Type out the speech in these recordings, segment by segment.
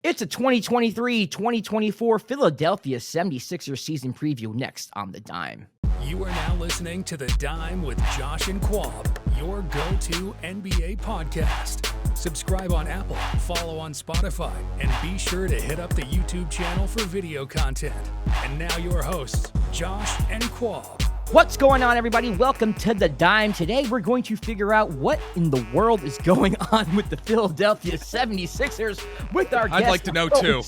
It's a 2023-2024 Philadelphia 76ers season preview next on The Dime. You are now listening to The Dime with Josh and Quab, your go-to NBA podcast. Subscribe on Apple, follow on Spotify, and be sure to hit up the YouTube channel for video content. And now your hosts, Josh and Quab. What's going on, everybody? Welcome to The Dime. Today, we're going to figure out what in the world is going on with the Philadelphia 76ers with our guest. I'd like to know, too.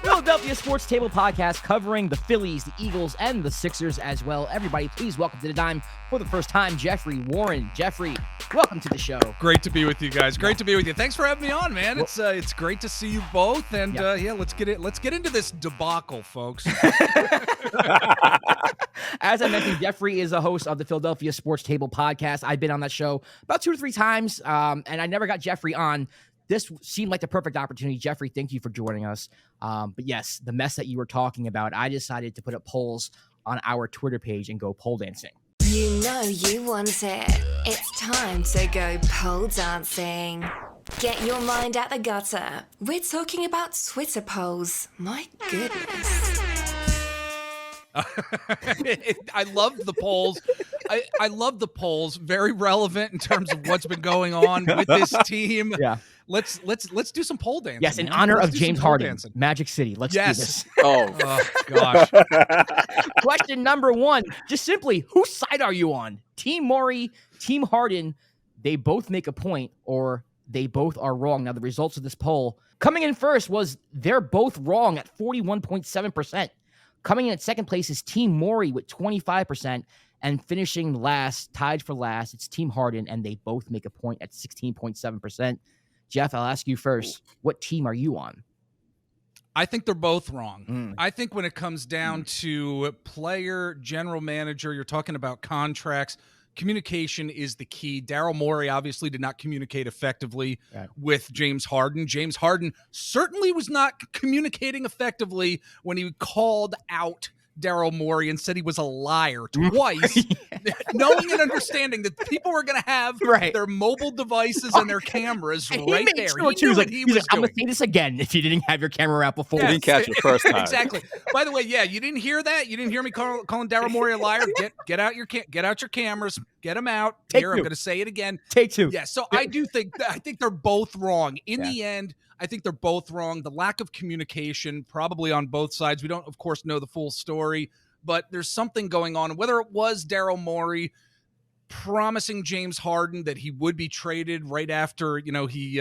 Philadelphia Sports Table Podcast covering the Phillies, the Eagles, and the Sixers as well. Everybody, please welcome to The Dime for the first time, Jeffrey Warren. Jeffrey, welcome to the show. Great to be with you guys. Great to be with you. Thanks for having me on, man. It's great to see you both. And let's get into this debacle, folks. As I mentioned, Jeffrey is a host of the Philadelphia Sports Table Podcast. I've been on that show about 2 or 3 times, and I never got Jeffrey on. This seemed like the perfect opportunity. Jeffrey, thank you for joining us. But yes, the mess that you were talking about, I decided to put up polls on our Twitter page and go pole dancing. You know you want it. It's time to go pole dancing. Get your mind out the gutter. We're talking about Twitter polls. My goodness. I love the polls. I love the polls. Very relevant in terms of what's been going on with this team. Yeah. Let's do some pole dancing. Yes, in honor of James Harden, Magic City. Let's do this. Oh gosh. Question number 1, just simply, whose side are you on? Team Morey, Team Harden, they both make a point, or they both are wrong. Now, the results of this poll, coming in first was they're both wrong at 41.7%. Coming in at second place is Team Morey with 25%, and finishing last, tied for last, it's Team Harden, and they both make a point at 16.7%. Jeff, I'll ask you first. What team are you on? I think they're both wrong. I think when it comes down to player, general manager, you're talking about contracts, communication is the key. Daryl Morey obviously did not communicate effectively with James Harden. James Harden certainly was not communicating effectively when he called out Daryl Morey and said he was a liar twice, knowing and understanding that people were going to have their mobile devices and their cameras right there. Sure he was like, I'm going to say this again if you didn't have your camera out before. You didn't catch it first time. Exactly. By the way, you didn't hear that? You didn't hear me calling Daryl Morey a liar? Get out your cameras. Get them out. I'm going to say it again. Take 2. Yeah, so I think they're both wrong. In the end, I think they're both wrong. The lack of communication, probably on both sides. We don't, of course, know the full story, but there's something going on. Whether it was Daryl Morey promising James Harden that he would be traded right after, he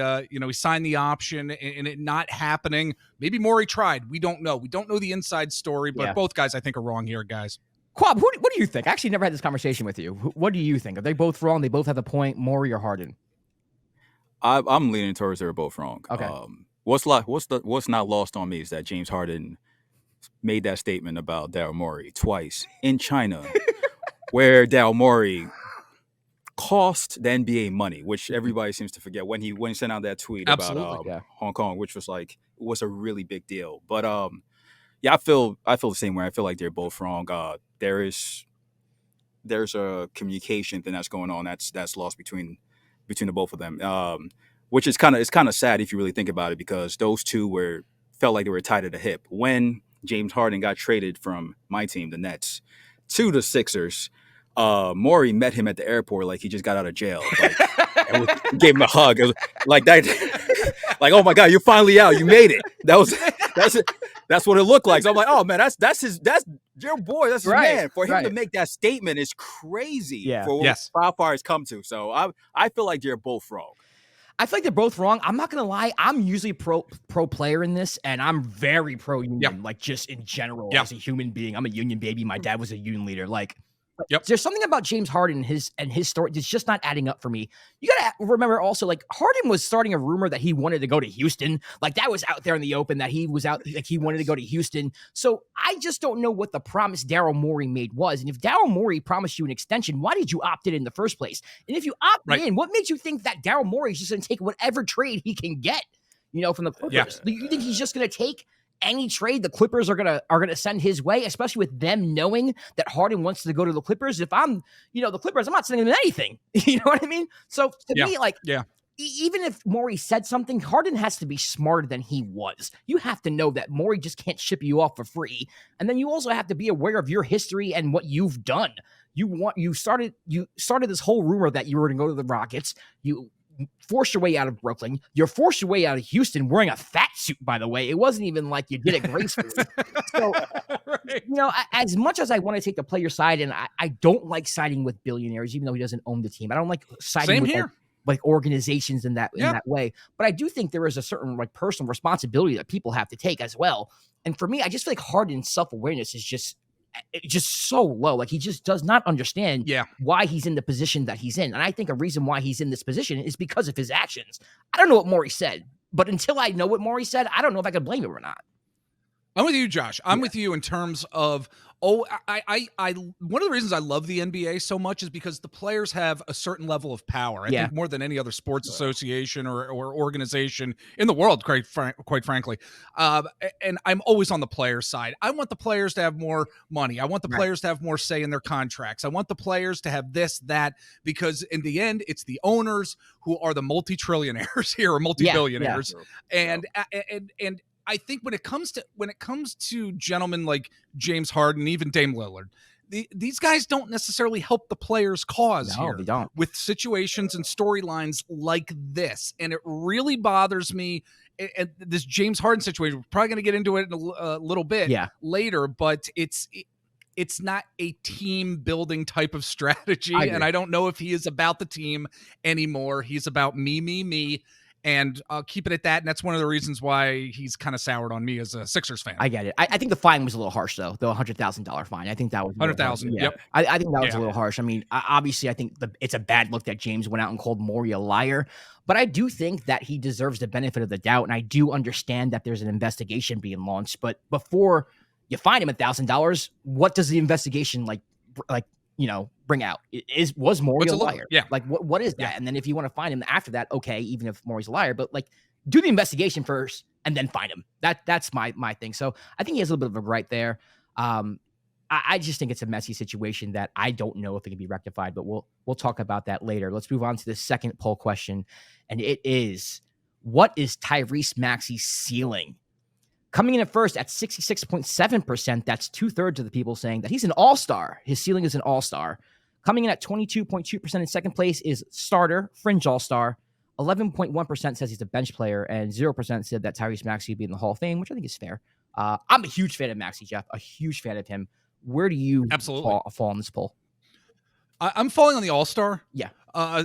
signed the option and it not happening. Maybe Morey tried. We don't know. We don't know the inside story, but both guys I think are wrong here, guys. Quab, what do you think? I actually never had this conversation with you. What do you think? Are they both wrong? They both have the point, Morey or Harden? I'm leaning towards they're both wrong. Okay. What's not lost on me is that James Harden made that statement about Daryl Morey twice in China, where Daryl Morey cost the NBA money, which everybody seems to forget when he sent out that tweet about Hong Kong, which was a really big deal. But I feel the same way. I feel like they're both wrong. There's a communication thing that's going on that's lost between the both of them, which is kind of sad if you really think about it, because those two felt like they were tied at the hip. When James Harden got traded from my team, the Nets, to the Sixers, Morey met him at the airport like he just got out of jail. And gave him a hug. It was like that. Like, oh my God, you're finally out. You made it. That's what it looked like. So I'm like, oh man, that's your boy. That's his man. For him to make that statement is crazy. For what how far it's come to. So I feel like they're both wrong. I feel like they're both wrong. I'm not gonna lie. I'm usually pro player in this, and I'm very pro union. Like just in general, as a human being, I'm a union baby. My dad was a union leader. Like. There's something about James Harden and his story that's just not adding up for me. You got to remember also, like, Harden was starting a rumor that he wanted to go to Houston. Like, that was out there in the open that he was out, like, he wanted to go to Houston. So I just don't know what the promise Daryl Morey made was. And if Daryl Morey promised you an extension, why did you opt in the first place? And if you opted in, what makes you think that Daryl Morey is just going to take whatever trade he can get, from the Clippers? Do you think he's just going to take any trade the Clippers are gonna send his way, especially with them knowing that Harden wants to go to the Clippers? If I'm, the Clippers, I'm not sending them anything. You know what I mean? So to me, even if Morey said something, Harden has to be smarter than he was. You have to know that Morey just can't ship you off for free. And then you also have to be aware of your history and what you've done. You started this whole rumor that you were going to go to the Rockets. You forced your way out of Brooklyn. You're forced your way out of Houston wearing a fat suit, by the way. It wasn't even like you did it gracefully. So, right. As much as I want to take the player side, and I don't like siding with billionaires, even though he doesn't own the team. I don't like siding with like organizations in that way. But I do think there is a certain like personal responsibility that people have to take as well. And for me, I just feel like Harden's self-awareness is just so low. Like he just does not understand why he's in the position that he's in. And I think a reason why he's in this position is because of his actions. I don't know what Morey said, but until I know what Morey said, I don't know if I can blame him or not. I'm with you, Josh. I'm with you in terms of, one of the reasons I love the NBA so much is because the players have a certain level of power. I think more than any other sports association or organization in the world, quite frankly. And I'm always on the players' side. I want the players to have more money. I want the players to have more say in their contracts. I want the players to have this, that, because in the end, it's the owners who are the multi-trillionaires here or multi-billionaires. And I think when it comes to gentlemen like James Harden, even Dame Lillard, these guys don't necessarily help the players' cause here. They don't. With situations and storylines like this. And it really bothers me. And this James Harden situation, we're probably going to get into it in a little bit later, but it's not a team building type of strategy. And I don't know if he is about the team anymore. He's about me. And I'll keep it at that. And that's one of the reasons why he's kind of soured on me as a Sixers fan. I get it. I think the fine was a little harsh, though. The $100,000 fine. I think that was $100,000. Yep. I think that was a little harsh. I mean, obviously, I think it's a bad look that James went out and called Morey a liar. But I do think that he deserves the benefit of the doubt. And I do understand that there's an investigation being launched. But before you fine him $1,000, what does the investigation bring out? Was Morey a liar? Yeah. Like what is that? Yeah. And then if you want to find him after that, okay, even if Morey's a liar, but like do the investigation first and then find him. That's my thing. So I think he has a little bit of a gripe there. I just think it's a messy situation that I don't know if it can be rectified, but we'll talk about that later. Let's move on to the second poll question. And it is, what is Tyrese Maxiell's ceiling? Coming in at first at 66.7%, that's 2/3 of the people saying that he's an all-star. His ceiling is an all-star. Coming in at 22.2% in second place is starter, fringe all-star. 11.1% says he's a bench player, and 0% said that Tyrese Maxiell would be in the Hall of Fame, which I think is fair. I'm a huge fan of Maxey, Jeff, a huge fan of him. Where do you fall in this poll? I'm falling on the all-star. Yeah.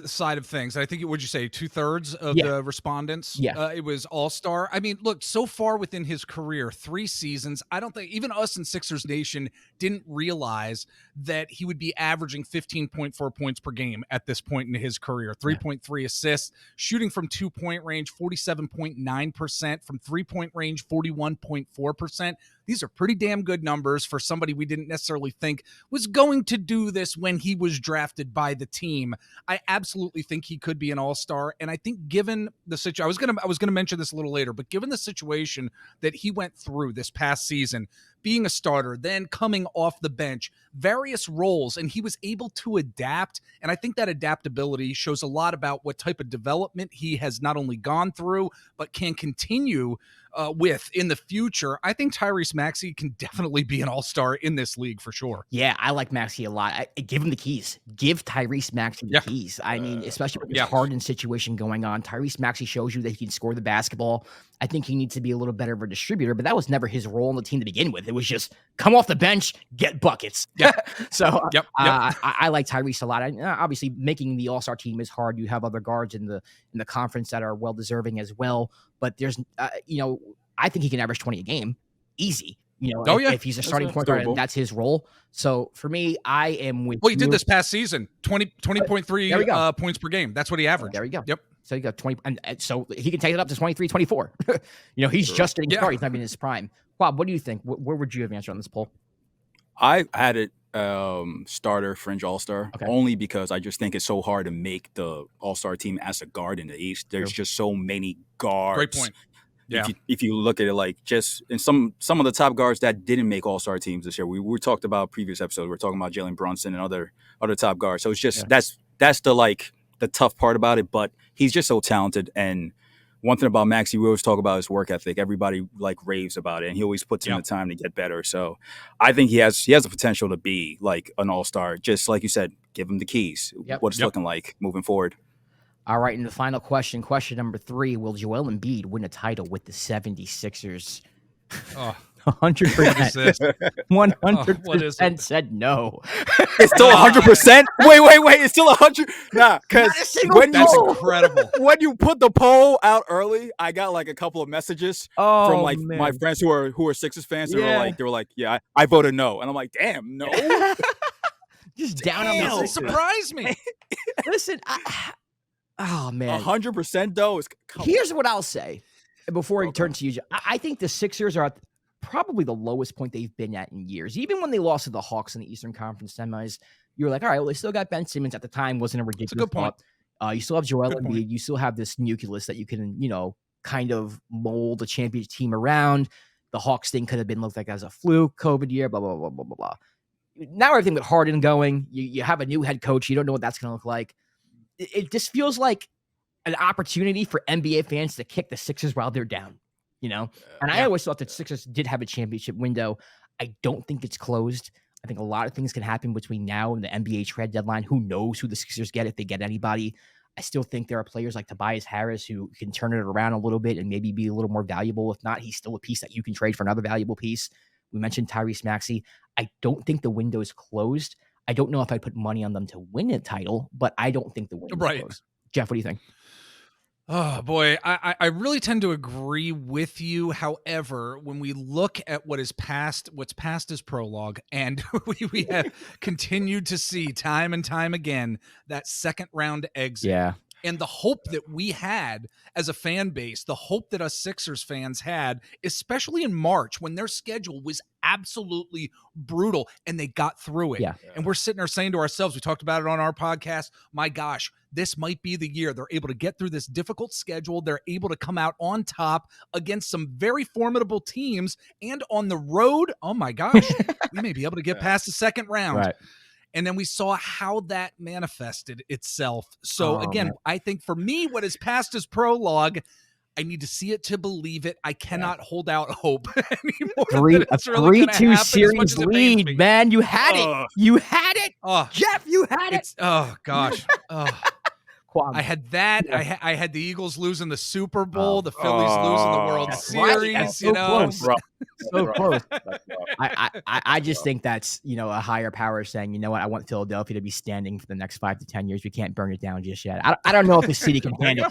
Side of things. I think would you say 2/3 of the respondents? Yeah. It was all-star. I mean, look, so far within his career, 3 seasons, I don't think even us in Sixers Nation didn't realize that he would be averaging 15.4 points per game at this point in his career. 3.3 assists, shooting from 2-point range, 47.9%, from 3-point range, 41.4%. These are pretty damn good numbers for somebody we didn't necessarily think was going to do this when he was drafted by the team. I absolutely think he could be an all-star. And I think given the situation, I was gonna mention this a little later, but given the situation that he went through this past season, being a starter, then coming off the bench, various roles, and he was able to adapt. And I think that adaptability shows a lot about what type of development he has not only gone through, but can continue with in the future. I think Tyrese Maxiell can definitely be an all-star in this league for sure. Yeah, I like Maxiell a lot. Give him the keys. Give Tyrese Maxiell the keys. I mean, especially with this Harden situation going on, Tyrese Maxiell shows you that he can score the basketball. I think he needs to be a little better of a distributor, but that was never his role on the team to begin with. It was just come off the bench, get buckets. So I like Tyrese a lot. Obviously, making the All-Star team is hard. You have other guards in the conference that are well deserving as well. But there's, I think he can average 20 a game, easy. If he's a starting point guard, that's his role. So for me, I am with. Well, he did this past season, 20.3 points per game. That's what he averaged. There we go. Yep. So you got 20, and so he can take it up to 23, 24. He's just getting started. He's not in his prime. Bob, what do you think? Where would you have answered on this poll? I had it starter, fringe all-star, only because I just think it's so hard to make the all-star team as a guard in the East. There's just so many guards. Great point. Yeah. If you look at it like just in some of the top guards that didn't make all-star teams this year, we talked about previous episodes. We're talking about Jalen Brunson and other top guards. So it's just that's the tough part about it. But he's just so talented. And one thing about Maxey, we always talk about his work ethic. Everybody like raves about it, and he always puts in the time to get better. So I think he has the potential to be like an all-star. Just like you said, give him the keys. What it's looking like moving forward. All right, and the final question number 3, will Joel Embiid win a title with the 76ers? 100%. 100% said no. It's still 100%? Wait. It's still 100? Nah, because that's incredible. When you put the poll out early, I got like a couple of messages from like my friends who are Sixers fans. They were like, yeah, I voted no. And I'm like, damn, no. Just down on the Sixers. Surprise me. Listen, oh man, 100% though. Here's what I'll say before I turn to you. I think the Sixers are at probably the lowest point they've been at in years. Even when they lost to the Hawks in the Eastern Conference semis, you were like, all right, well, they still got Ben Simmons at the time. Wasn't a ridiculous. That's a good point. You still have Joel Embiid. You still have this nucleus that you can, kind of mold a championship team around. The Hawks thing could have been looked like as a fluke, COVID year, blah, blah, blah, blah, blah, blah. Now everything with Harden going, you have a new head coach. You don't know what that's going to look like. It just feels like an opportunity for NBA fans to kick the Sixers while they're down, And I always thought that Sixers did have a championship window. I don't think it's closed. I think a lot of things can happen between now and the NBA trade deadline. Who knows who the Sixers get if they get anybody? I still think there are players like Tobias Harris who can turn it around a little bit and maybe be a little more valuable. If not, he's still a piece that you can trade for another valuable piece. We mentioned Tyrese Maxiell. I don't think the window is closed. I don't know if I'd put money on them to win a title, but I don't think the window is closed. Jeff, what do you think? Oh, boy, I really tend to agree with you. However, when we look at what's past as prologue, and we have continued to see time and time again that second round exit. Yeah. And the hope that we had as a fan base, the hope that us Sixers fans had, especially in March when their schedule was absolutely brutal and they got through it. Yeah. And we're sitting there saying to ourselves, we talked about it on our podcast, my gosh, this might be the year they're able to get through this difficult schedule. They're able to come out on top against some very formidable teams, and on the road, oh my gosh, we may be able to get past the second round. Right. And then we saw how that manifested itself. So again, I think for me, what is past is prologue. I need to see it to believe it. I cannot hold out hope anymore. A 3-2 series lead, man. You had it. You had it. Jeff, you had it. Oh, gosh. I had that. Yeah. I had the Eagles losing the Super Bowl, the Phillies losing the World Series. Right. So close. So close. I just think that's a higher power saying, you know what, I want Philadelphia to be standing for the next 5 to 10 years. We can't burn it down just yet. I don't know if the city can handle.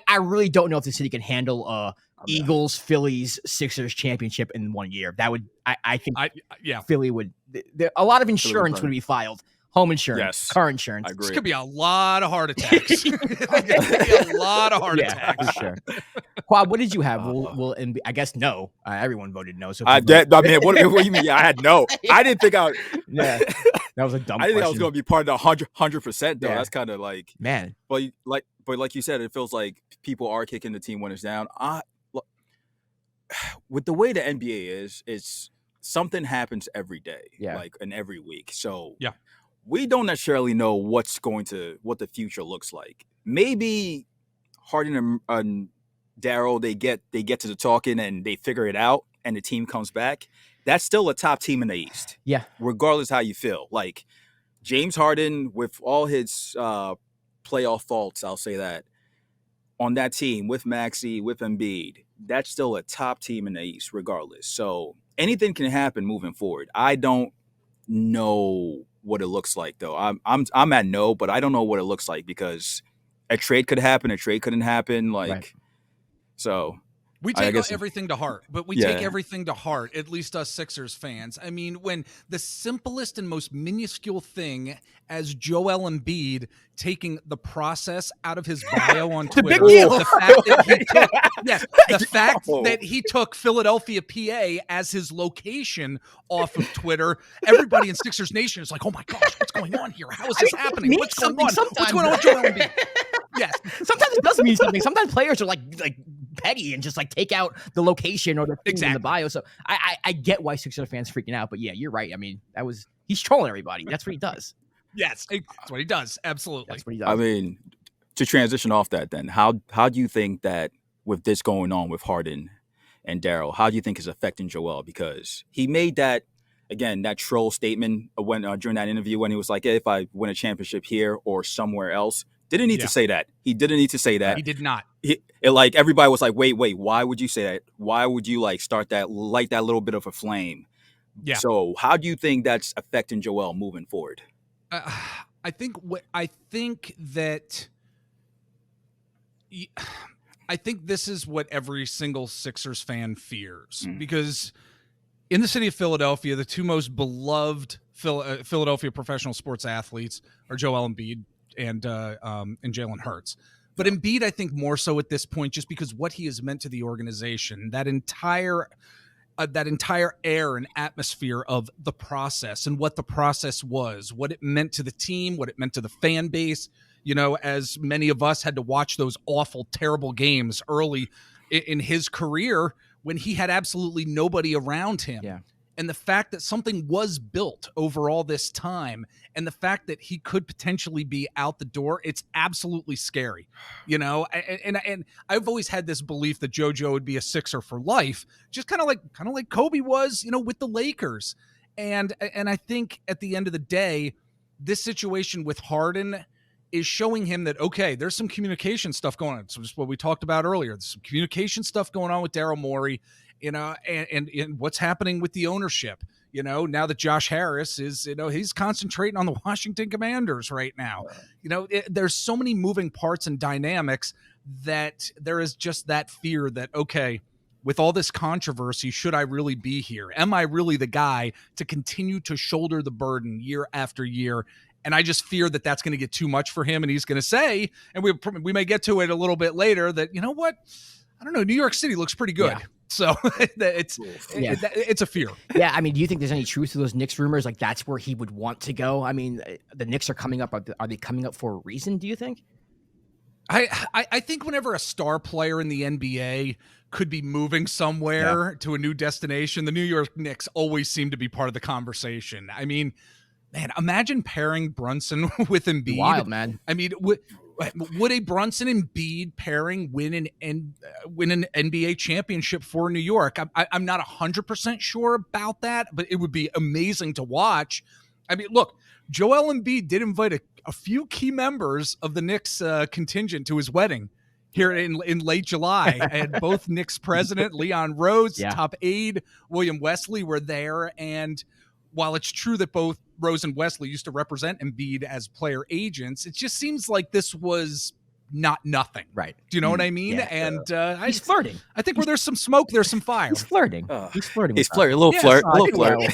I really don't know if the city can handle Eagles, Phillies, Sixers championship in 1 year. That would I think Philly would. A lot of insurance would be filed. Home insurance, car insurance. This could be a lot of heart attacks. A lot of heart attacks. For sure. Quad, what did you have? I guess no. Everyone voted no. So what do you mean? Yeah, I had no. I didn't think I. Yeah, that was a dumb. I didn't think I was going to be part of the 100%. Though that's kind of like, man. But like you said, it feels like people are kicking the team when it's down. With the way the NBA is, it's something happens every day, and every week. So we don't necessarily know what the future looks like. Maybe Harden and Daryl, they get to the talking and they figure it out and the team comes back. That's still a top team in the East. Yeah. Regardless how you feel. Like James Harden, with all his playoff faults, I'll say that, on that team with Maxey, with Embiid, that's still a top team in the East regardless. So anything can happen moving forward. I don't know what it looks like though. I'm at no, but I don't know what it looks like because a trade could happen, a trade couldn't happen. So we take everything to heart, but we take everything to heart, at least us Sixers fans. I mean, when the simplest and most minuscule thing as Joel Embiid taking the process out of his bio on Twitter, big deal. The fact that he took Philadelphia, PA as his location off of Twitter, everybody in Sixers Nation is like, oh my gosh, what's going on here? How is this happening? What's going on? What's going on with Joel Embiid? Yes. Sometimes it does mean something. Sometimes players are like petty and just like take out the location or the thing in the bio. So I get why Sixers fans freaking out, but yeah, you're right. I mean, he's trolling everybody. That's what he does. Yes, that's what he does. Absolutely. That's what he does. I mean, to transition off that, then how do you think that with this going on with Harden and Daryl, how do you think it's affecting Joel? Because he made that troll statement when during that interview when he was like, hey, if I win a championship here or somewhere else, didn't need to say that. He didn't need to say that. He did not. Like everybody was like, wait, why would you say that? Why would you like start that, light that little bit of a flame? Yeah. So how do you think that's affecting Joel moving forward? I think this is what every single Sixers fan fears, because in the city of Philadelphia, the two most beloved Philadelphia professional sports athletes are Joel Embiid and Jalen Hurts. But Embiid, I think more so at this point, just because what he has meant to the organization, that entire air and atmosphere of the process and what the process was, what it meant to the team, what it meant to the fan base. You know, as many of us had to watch those awful, terrible games early in his career when he had absolutely nobody around him. Yeah. And the fact that something was built over all this time, and the fact that he could potentially be out the door, it's absolutely scary, you know. And I've always had this belief that JoJo would be a Sixer for life, just kind of like Kobe was, you know, with the Lakers. And I think at the end of the day, this situation with Harden is showing him that, okay, there's some communication stuff going on. So just what we talked about earlier, there's some communication stuff going on with Daryl Morey, you know, and what's happening with the ownership, you know, now that Josh Harris is, you know, he's concentrating on the Washington Commanders right now. You know, there's so many moving parts and dynamics that there is just that fear that, okay, with all this controversy, should I really be here? Am I really the guy to continue to shoulder the burden year after year? And I just fear that that's going to get too much for him. And he's going to say, and we may get to it a little bit later, that, you know what? I don't know. New York City looks pretty good. Yeah. So it's a fear. Yeah. I mean, do you think there's any truth to those Knicks rumors? Like that's where he would want to go. I mean, the Knicks are coming up. Are they coming up for a reason? Do you think? I think whenever a star player in the NBA could be moving somewhere to a new destination, the New York Knicks always seem to be part of the conversation. I mean, man, imagine pairing Brunson with Embiid. Wild, man. I mean, would a Brunson Embiid pairing win an NBA championship for New York? I'm not 100% sure about that, but it would be amazing to watch. I mean, look, Joel Embiid did invite a few key members of the Knicks contingent to his wedding here in late July, and both Knicks president Leon Rose, top aide William Wesley were there. And while it's true that both Rose and Wesley used to represent Embiid as player agents, it just seems like this was not nothing. Right. Do you know what I mean? Yeah. And he's flirting. I think where there's some smoke, there's some fire. He's flirting. He's flirting. He's flirting. A little flirt. A little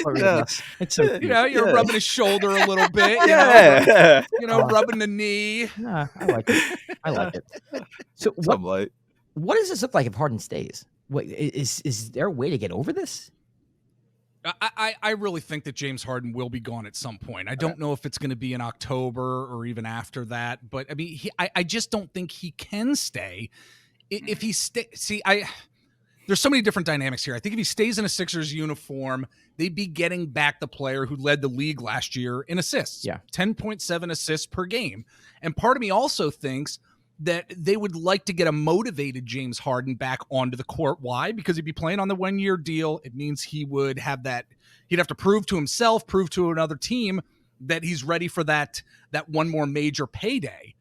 flirt. It's so cute. You know, you're rubbing his shoulder a little bit. You know, rubbing the knee. Nah, I like it. I like it. So what does this look like if Harden stays? What is there a way to get over this? I really think that James Harden will be gone at some point. I don't know if it's going to be in October or even after that, but I mean, I just don't think he can stay. If he there's so many different dynamics here. I think if he stays in a Sixers uniform, they'd be getting back the player who led the league last year in assists. 10.7 assists per game. And part of me also thinks that they would like to get a motivated James Harden back onto the court. Why? Because he'd be playing on the 1-year deal. It means he would have that. He'd have to prove to himself, prove to another team that he's ready for that one more major payday.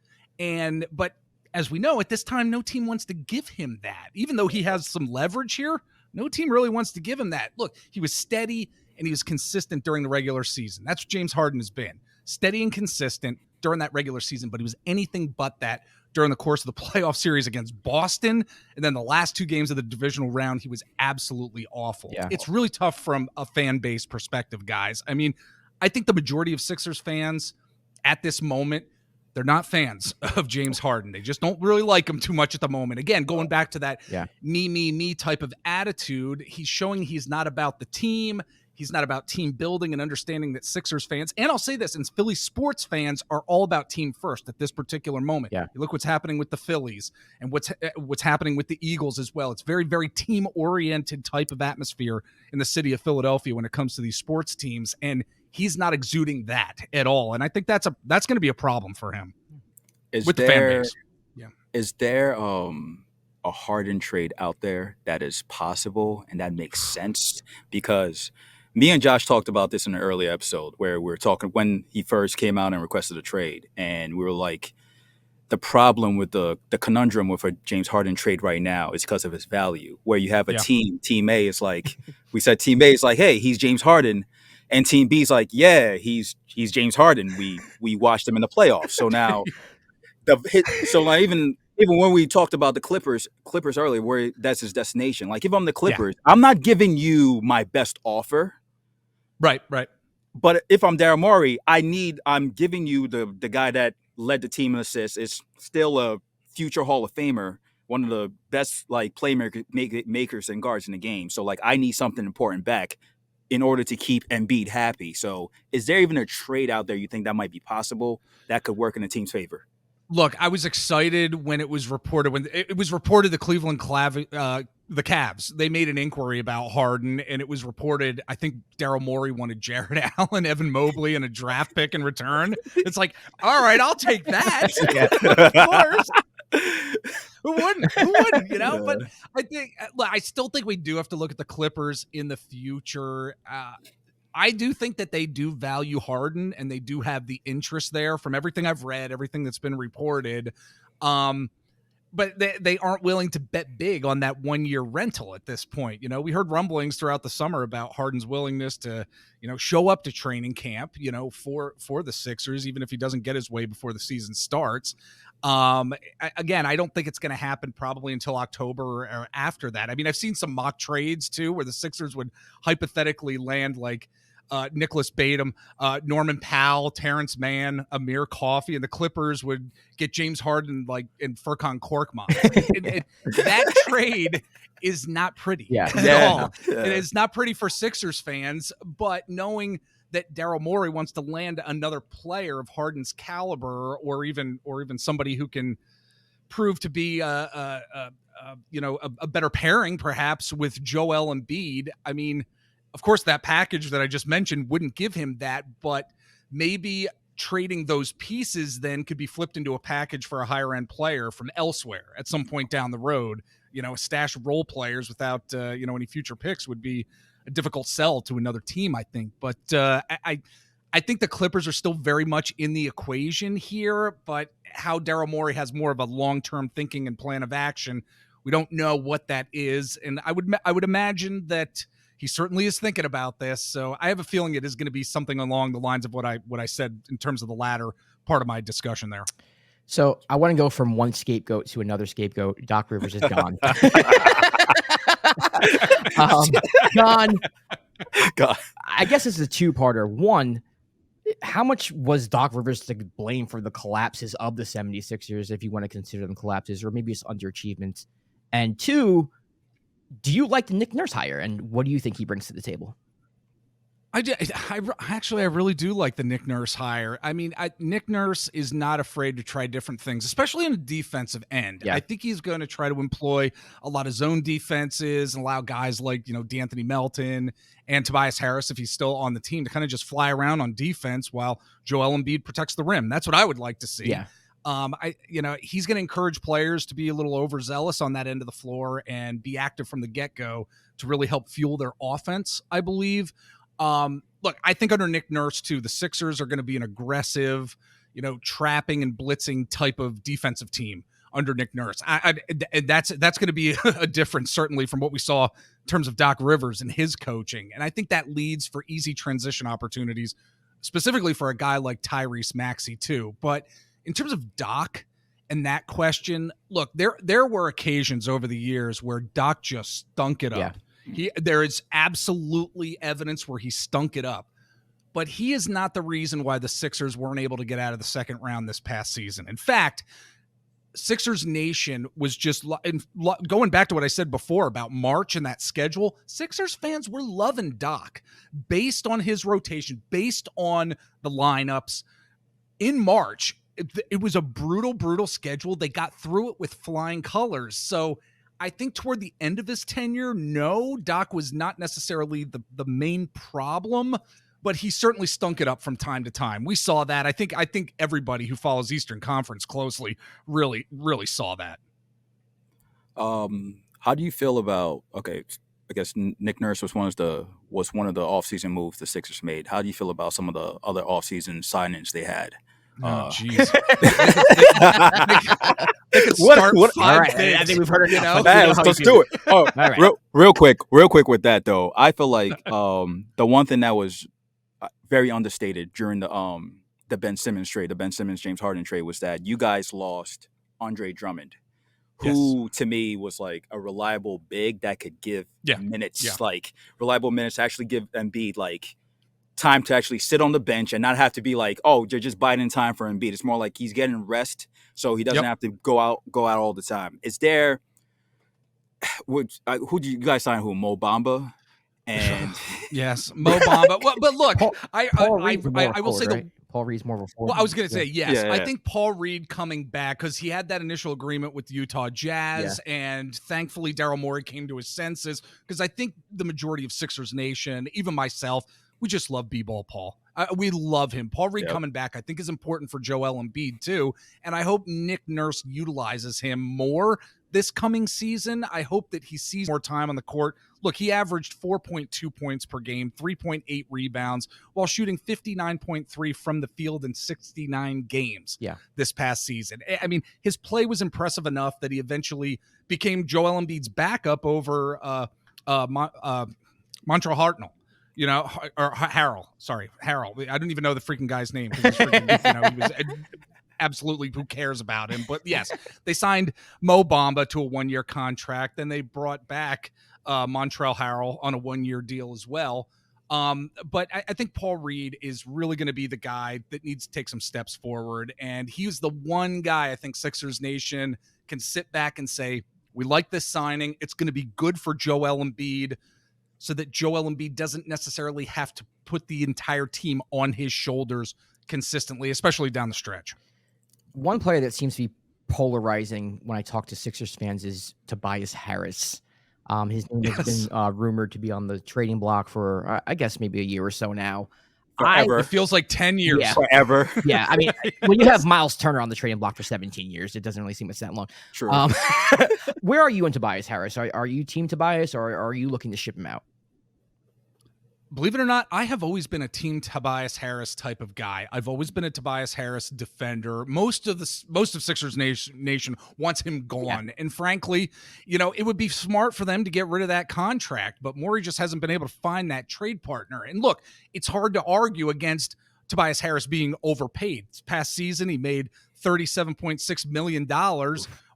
But as we know, at this time, no team wants to give him that. Even though he has some leverage here, no team really wants to give him that. Look, he was steady and he was consistent during the regular season. That's what James Harden has been. Steady and consistent during that regular season, but he was anything but that during the course of the playoff series against Boston. And then the last 2 games of the divisional round, he was absolutely awful. It's really tough from a fan base perspective, guys. I mean, I think the majority of Sixers fans at this moment, they're not fans of James Harden. They just don't really like him too much at the moment. Again, going back to that me type of attitude, he's showing he's not about the team. He's not about team building and understanding that Sixers fans, and I'll say this, and Philly sports fans are all about team first at this particular moment. You look what's happening with the Phillies and what's happening with the Eagles as well. It's very, very team-oriented type of atmosphere in the city of Philadelphia when it comes to these sports teams, and he's not exuding that at all. And I think that's going to be a problem for him. with the fan base. Yeah. Is there a Harden trade out there that is possible and that makes sense? Because me and Josh talked about this in an earlier episode where we were talking when he first came out and requested a trade, and we were like, the problem with the conundrum with a James Harden trade right now is because of his value, where you have a team A is like, we said team A is like, hey, he's James Harden. And team B is like, yeah, he's James Harden. We watched him in the playoffs. So now even when we talked about the Clippers earlier, where that's his destination. Like if I'm the Clippers, I'm not giving you my best offer. Right. But if I'm Daryl Morey, I'm giving you the guy that led the team in assists, is still a future Hall of Famer, one of the best like makers and guards in the game. So like I need something important back in order to keep Embiid happy. So is there even a trade out there you think that might be possible that could work in the team's favor? Look, I was excited when it was reported, the Cleveland the Cavs, they made an inquiry about Harden, and it was reported, I think Daryl Morey wanted Jared Allen, Evan Mobley, and a draft pick in return. It's like, all right, I'll take that. Of course. Who wouldn't, you know? But I still think we do have to look at the Clippers in the future. I do think that they do value Harden, and they do have the interest there from everything I've read, everything that's been reported. But they aren't willing to bet big on that 1-year rental at this point. You know, we heard rumblings throughout the summer about Harden's willingness to, show up to training camp, for the Sixers, even if he doesn't get his way before the season starts. Again, I don't think it's going to happen probably until October or after that. I mean, I've seen some mock trades too, where the Sixers would hypothetically land like Nicholas Batum, Norman Powell, Terrence Mann, Amir Coffey, and the Clippers would get James Harden in Furkan Korkmaz. That trade is not pretty at all. Yeah. It is not pretty for Sixers fans, but knowing that Daryl Morey wants to land another player of Harden's caliber, or even somebody who can prove to be a better pairing, perhaps with Joel Embiid. I mean, of course, that package that I just mentioned wouldn't give him that, but maybe trading those pieces then could be flipped into a package for a higher end player from elsewhere at some point down the road. A stash of role players without any future picks would be a difficult sell to another team, I think. But I think the Clippers are still very much in the equation here, but how Daryl Morey has more of a long-term thinking and plan of action, we don't know what that is. And I would imagine that he certainly is thinking about this. So I have a feeling it is going to be something along the lines of what I said in terms of the latter part of my discussion there. So I want to go from one scapegoat to another scapegoat. Doc Rivers is gone. Gone. I guess it's a two-parter. One, how much was Doc Rivers to blame for the collapses of the 76ers, if you want to consider them collapses, or maybe it's underachievements? And two, do you like the Nick Nurse hire, and what do you think he brings to the table? I really do like the Nick Nurse hire. I mean, Nick Nurse is not afraid to try different things, especially in the defensive end. Yeah. I think he's going to try to employ a lot of zone defenses and allow guys like, D'Anthony Melton and Tobias Harris, if he's still on the team, to kind of just fly around on defense while Joel Embiid protects the rim. That's what I would like to see. Yeah. He's going to encourage players to be a little overzealous on that end of the floor and be active from the get-go to really help fuel their offense, I believe. Look, I think under Nick Nurse too, the Sixers are going to be an aggressive, trapping and blitzing type of defensive team under Nick Nurse. That's going to be a difference certainly from what we saw in terms of Doc Rivers and his coaching. And I think that leads for easy transition opportunities, specifically for a guy like Tyrese Maxiell too. But in terms of Doc and that question, look, there were occasions over the years where Doc just stunk it up. There is absolutely evidence where he stunk it up, but he is not the reason why the Sixers weren't able to get out of the second round this past season. In fact, Sixers Nation was just going back to what I said before about March and that schedule. Sixers fans were loving Doc based on his rotation, based on the lineups in March. It was a brutal schedule. They got through it with flying colors. So I think toward the end of his tenure, no, Doc was not necessarily the main problem, but he certainly stunk it up from time to time. We saw that. I think everybody who follows Eastern Conference closely really, really saw that. How do you feel about, okay, I guess Nick Nurse was one of the offseason moves the Sixers made. How do you feel about some of the other offseason signings they had? Oh, jeez. They could start five things. I think we've heard it. You know? Let's do it. Oh, right. real quick with that though. I feel like the one thing that was very understated during the Ben Simmons trade, the Ben Simmons James Harden trade, was that you guys lost Andre Drummond, who to me was like a reliable big that could give minutes, like reliable minutes to actually give Embiid like time to actually sit on the bench and not have to be like, oh, you're just biding time for Embiid. It's more like he's getting rest, so he doesn't have to go out all the time. Is there who do you guys sign? Who? Mo Bamba? And yes, Mo Bamba. Well, but look, I will say right? Paul Reed's more of a forward. Well, I was going to say yes. I think Paul Reed coming back because he had that initial agreement with the Utah Jazz, and thankfully Daryl Morey came to his senses because I think the majority of Sixers Nation, even myself, we just love B-ball Paul. We love him. Paul Reed coming back, I think, is important for Joel Embiid too, and I hope Nick Nurse utilizes him more this coming season. I hope that he sees more time on the court. Look, he averaged 4.2 points per game, 3.8 rebounds, while shooting 59.3 from the field in 69 games this past season. I mean, his play was impressive enough that he eventually became Joel Embiid's backup over Montreal Hartnell. You know, or Harrell. Sorry, Harrell. I don't even know the freaking guy's name. He was absolutely, who cares about him? But yes, they signed Mo Bamba to a 1-year contract. Then they brought back Montreal Harrell on a 1-year deal as well. But I think Paul Reed is really going to be the guy that needs to take some steps forward. And he's the one guy I think Sixers Nation can sit back and say, we like this signing. It's going to be good for Joel Embiid, so that Joel Embiid doesn't necessarily have to put the entire team on his shoulders consistently, especially down the stretch. One player that seems to be polarizing when I talk to Sixers fans is Tobias Harris. His name has been rumored to be on the trading block for, I guess, maybe a year or so now. It feels like 10 years. Yeah. Forever. Yeah, I mean, when you have Miles Turner on the trading block for 17 years, it doesn't really seem it's that long. True. Where are you on Tobias Harris? Are you team Tobias, or are you looking to ship him out? Believe it or not, I have always been a team Tobias Harris type of guy. I've always been a Tobias Harris defender. Most of Sixers Nation wants him gone. And frankly, it would be smart for them to get rid of that contract, but Morey just hasn't been able to find that trade partner. And look, it's hard to argue against Tobias Harris being overpaid. This past season, he made $37.6 million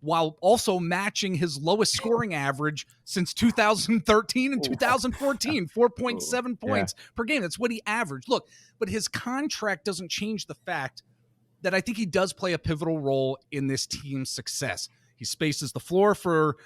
while also matching his lowest scoring average since 2013 and 2014, 4.7 points per game. That's what he averaged. Look, but his contract doesn't change the fact that I think he does play a pivotal role in this team's success. He spaces the floor for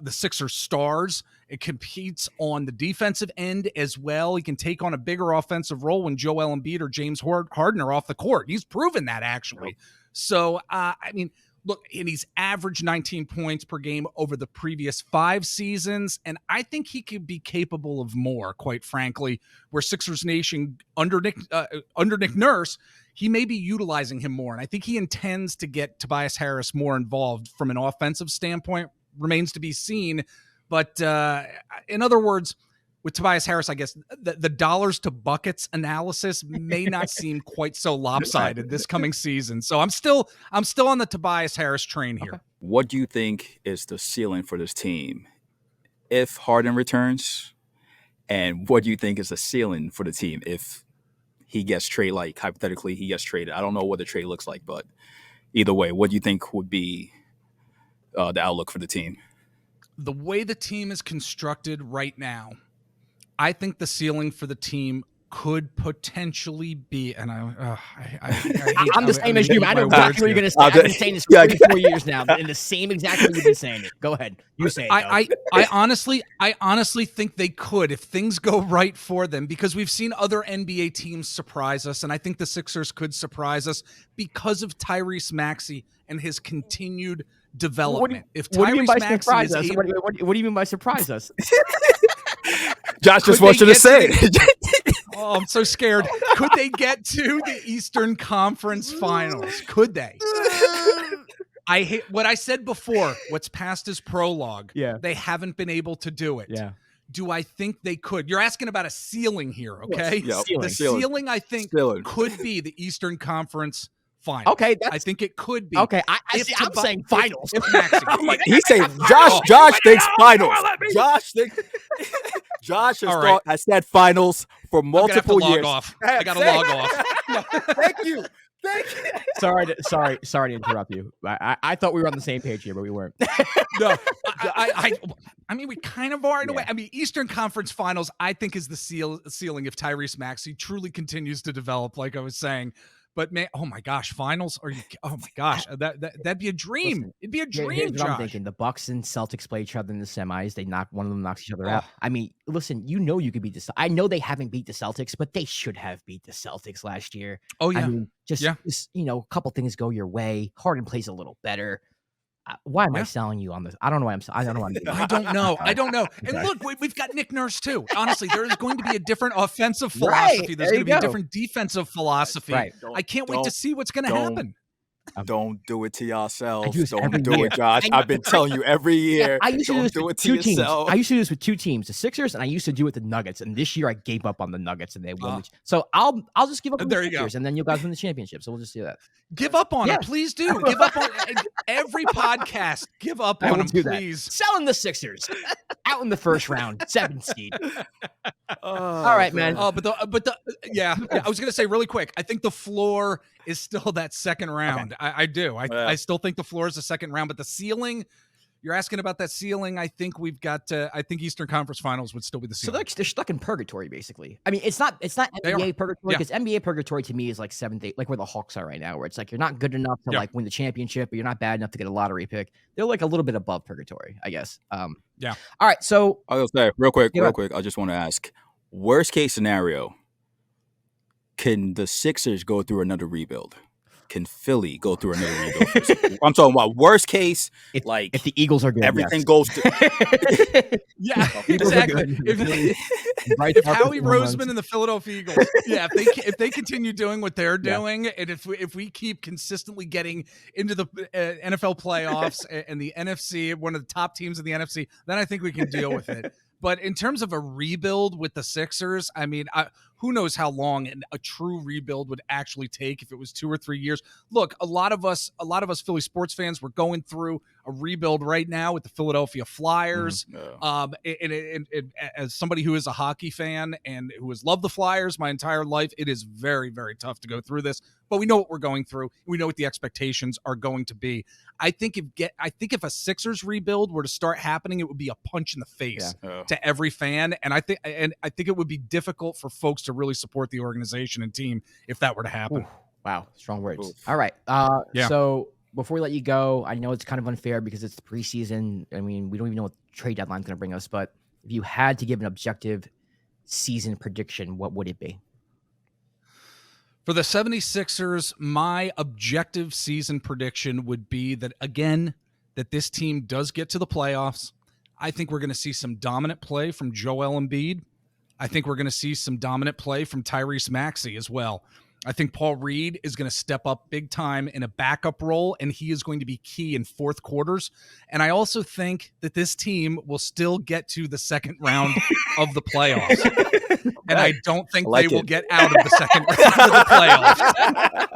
the Sixers stars. It competes on the defensive end as well. He can take on a bigger offensive role when Joel Embiid or James Harden are off the court. He's proven that, actually. So, I mean, look, and he's averaged 19 points per game over the previous 5 seasons, and I think he could be capable of more, quite frankly, where Sixers Nation, under Nick Nurse, he may be utilizing him more, and I think he intends to get Tobias Harris more involved from an offensive standpoint. Remains to be seen, but in other words, with Tobias Harris, I guess the dollars to buckets analysis may not seem quite so lopsided this coming season. So I'm still on the Tobias Harris train here. Okay. What do you think is the ceiling for this team if Harden returns? And what do you think is the ceiling for the team if he gets traded, like hypothetically he gets traded? I don't know what the trade looks like, but either way, what do you think would be the outlook for the team? The way the team is constructed right now, I think the ceiling for the team could potentially be, and I'm the same as you. I know exactly what you're going to say. I've been saying this for 4 years now, in the same exact way you've been saying it. Go ahead. You say it. I honestly think they could if things go right for them, because we've seen other NBA teams surprise us, and I think the Sixers could surprise us because of Tyrese Maxiell and his continued development. What do you mean by surprise us? What do you mean by surprise us? Josh just wants you to say it. Oh, I'm so scared. Could they get to the Eastern Conference Finals? Could they? I hate what I said before. What's past is prologue. Yeah. They haven't been able to do it. Yeah. Do I think they could? You're asking about a ceiling here, okay? Yes. Yep. The ceiling, I think, could be the Eastern Conference Finals. Okay, I think it could be. Okay, I'm saying finals. He's saying Josh thinks finals. Josh has said finals for multiple years. I got to log off. Thank you. Sorry to interrupt you. I thought we were on the same page here, but we weren't. No, I mean, we kind of are in a way. I mean, Eastern Conference Finals, I think, is the ceiling if Tyrese Maxiell truly continues to develop, like I was saying. But man, oh my gosh, finals? Oh my gosh, that'd be a dream. Listen, it'd be a dream. Here's what Josh. I'm thinking: the Bucks and Celtics play each other in the semis. One of them knocks each other out. I mean, listen, you could beat the. I know they haven't beat the Celtics, but they should have beat the Celtics last year. Oh yeah, I mean, just a couple things go your way. Harden plays a little better. Why am I selling you on this? I don't know why I don't know why I'm doing I don't know. And look, we've got Nick Nurse too. Honestly, there is going to be a different offensive philosophy. There's going to be a different defensive philosophy. Right. I can't wait to see what's going to happen. Don't do it to yourselves. Don't do it, Josh. I've been telling you every year. I used to do this do with it to two yourself. teams. I used to do this with two teams, the Sixers, and I used to do it with the Nuggets. And this year I gave up on the Nuggets and they won. So I'll just give up on the Sixers, and then you guys win the championship. So we'll just do that. Give up on it, please do. Give up on every podcast. Give up on them, please. Selling the Sixers out in the first round, 7 seed. All right, man. I was gonna say really quick. I think the floor is still that second round. Okay. I do. I still think the floor is the second round, but the ceiling. You're asking about that ceiling. I think we've got. I think Eastern Conference Finals would still be the ceiling. So they're stuck in purgatory, basically. I mean, it's not NBA purgatory because NBA purgatory to me is like 7th, 8th, like where the Hawks are right now, where it's like you're not good enough to like win the championship, but you're not bad enough to get a lottery pick. They're like a little bit above purgatory, I guess. All right. So I'll say real quick. I just want to ask: worst case scenario, can the Sixers go through another rebuild? Can Philly go through another rebuild? I'm talking about worst case, if the Eagles are good, everything goes to exactly. If Howie Roseman and the Philadelphia Eagles, if they continue doing what they're doing, and if we keep consistently getting into the NFL playoffs and the NFC, one of the top teams in the NFC, then I think we can deal with it. But in terms of a rebuild with the Sixers, I mean, who knows how long a true rebuild would actually take if it was 2 or 3 years. Look, a lot of us Philly sports fans, we're going through a rebuild right now with the Philadelphia Flyers. And as somebody who is a hockey fan and who has loved the Flyers my entire life, it is very, very tough to go through this. But we know what we're going through. We know what the expectations are going to be. I think if a Sixers rebuild were to start happening, it would be a punch in the face to every fan. And I think it would be difficult for folks to really support the organization and team if that were to happen. Ooh, wow, strong words. All right. So before we let you go, I know it's kind of unfair because it's the preseason. I mean, we don't even know what the trade deadline is going to bring us. But if you had to give an objective season prediction, what would it be? For the 76ers, my objective season prediction would be that, again, that this team does get to the playoffs. I think we're going to see some dominant play from Joel Embiid. I think we're going to see some dominant play from Tyrese Maxiell as well. I think Paul Reed is going to step up big time in a backup role, and he is going to be key in fourth quarters. And I also think that this team will still get to the second round of the playoffs. And I don't think they will get out of the second round of the playoffs.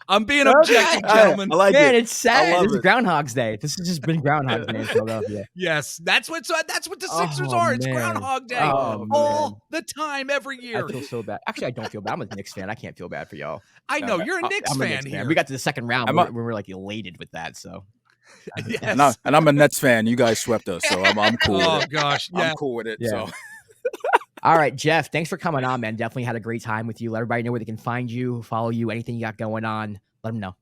I'm being objective, gentlemen. Man, it's sad. It's Groundhog's Day. This has just been Groundhog's Day in Philadelphia. Yes, that's what the Sixers are. It's Groundhog Day all the time, every year. I feel so bad. Actually, I don't feel bad. I'm a Knicks fan. I can't feel bad for y'all. I know you're a Knicks fan here. We got to the second round. We were like elated with that. So. Yes. And I'm a Nets fan. You guys swept us, so I'm cool. Oh with it. Gosh, I'm cool with it. Yeah. So. All right, Jeff, thanks for coming on, man. Definitely had a great time with you. Let everybody know where they can find you, follow you, anything you got going on. Let them know.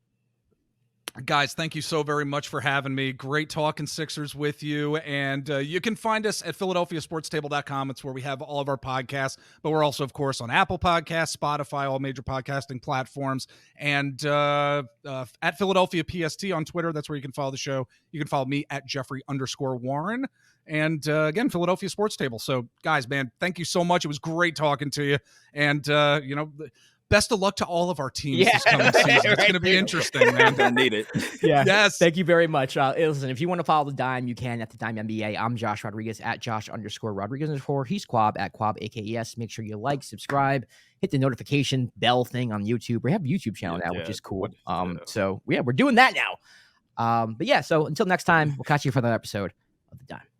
Guys, thank you so very much for having me. Great talking Sixers with you. And you can find us at PhiladelphiaSportsTable.com. It's where we have all of our podcasts. But we're also, of course, on Apple Podcasts, Spotify, all major podcasting platforms. And at Philadelphia PST on Twitter. That's where you can follow the show. You can follow me at Jeffrey_Warren. And again, Philadelphia Sports Table. So, guys, man, thank you so much. It was great talking to you. And, best of luck to all of our teams this coming season. It's going to be interesting, man. I need it. Yeah. Yes. Thank you very much. Listen, if you want to follow the Dime, you can at the Dime NBA. I'm Josh Rodriguez at Josh_Rodriguez_. He's Quab at Quab AKES. Make sure you like, subscribe, hit the notification bell thing on YouTube. We have a YouTube channel now, which is cool. So we're doing that now. So until next time, we'll catch you for another episode of the Dime.